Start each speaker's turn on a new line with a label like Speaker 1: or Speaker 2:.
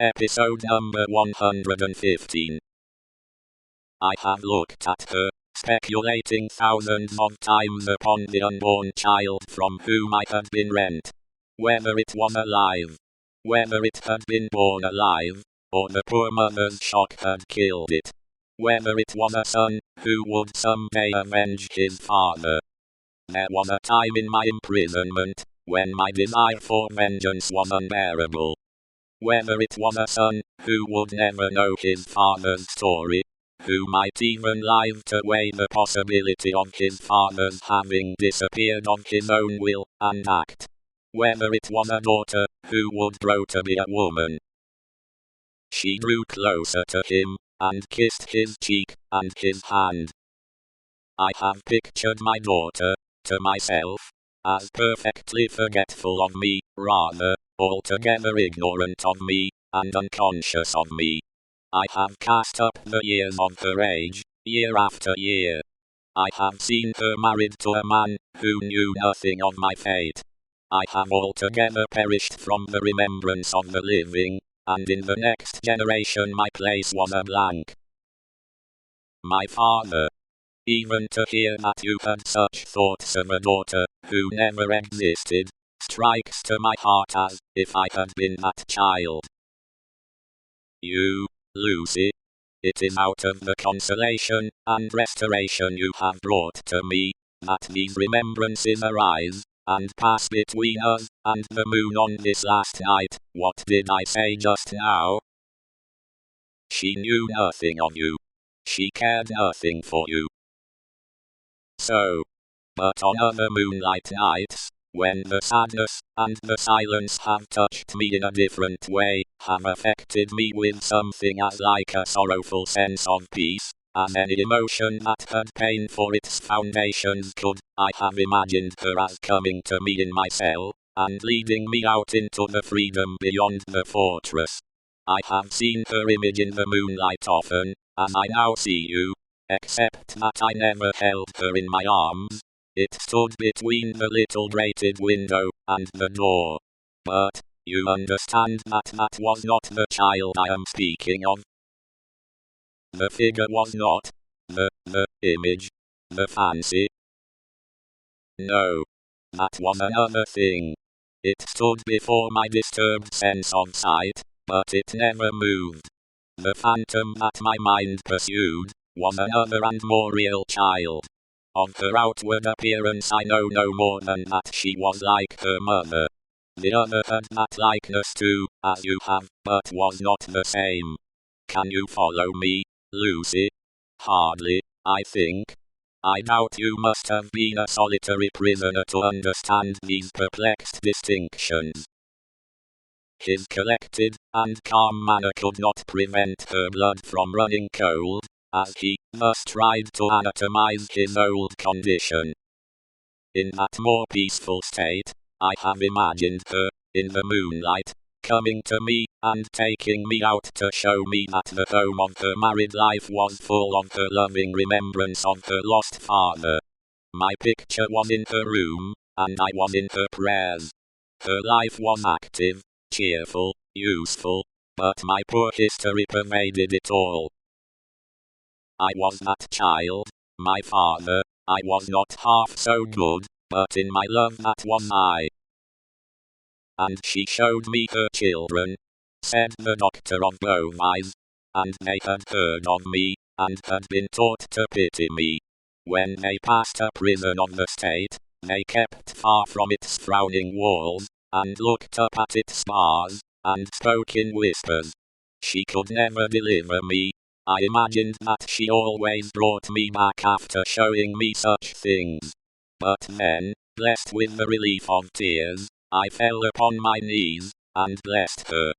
Speaker 1: Episode number 115. I have looked at her, speculating thousands of times upon the unborn child from whom I had been rent. Whether it was alive, whether it had been born alive, or the poor mother's shock had killed it. Whether it was a son, who would someday avenge his father. There was a time in my imprisonment, when my desire for vengeance was unbearable. Whether it was a son, who would never know his father's story, who might even live to weigh the possibility of his father's having disappeared of his own will and act. Whether it was a daughter, who would grow to be a woman. She drew closer to him, and kissed his cheek, and his hand. I have pictured my daughter, to myself, as perfectly forgetful of me, rather, altogether ignorant of me, and unconscious of me. I have cast up the years of her age, year after year. I have seen her married to a man, who knew nothing of my fate. I have altogether perished from the remembrance of the living, and in the next generation my place was a blank. My father. Even to hear that you had such thoughts of a daughter, who never existed, strikes to my heart as if I had been that child. You, Lucy. It is out of the consolation and restoration you have brought to me, that these remembrances arise, and pass between us and the moon on this last night. What did I say just now? She knew nothing of you. She cared nothing for you. So. But on other moonlight nights, when the sadness and the silence have touched me in a different way, have affected me with something as like a sorrowful sense of peace, as any emotion that had pain for its foundations could, I have imagined her as coming to me in my cell, and leading me out into the freedom beyond the fortress. I have seen her image in the moonlight often, as I now see you, except that I never held her in my arms. It stood between the little grated window and the door. But, you understand that that was not the child I am speaking of. The figure was not. The image. The fancy. No. That was another thing. It stood before my disturbed sense of sight, but it never moved. The phantom that my mind pursued was another and more real child. Of her outward appearance I know no more than that she was like her mother. The other had that likeness too, as you have, but was not the same. Can you follow me, Lucy? Hardly, I think. I doubt you must have been a solitary prisoner to understand these perplexed distinctions. His collected and calm manner could not prevent her blood from running cold, as he thus tried to anatomize his old condition. In that more peaceful state, I have imagined her, in the moonlight, coming to me, and taking me out to show me that the home of her married life was full of her loving remembrance of her lost father. My picture was in her room, and I was in her prayers. Her life was active, cheerful, useful, but my poor history pervaded it all. I was that child, my father. I was not half so good, but in my love that was I. And she showed me her children, said the doctor of Beauvais, and they had heard of me, and had been taught to pity me. When they passed a prison of the state, they kept far from its frowning walls, and looked up at its bars, and spoke in whispers. She could never deliver me. I imagined that she always brought me back after showing me such things. But then, blessed with the relief of tears, I fell upon my knees, and blessed her.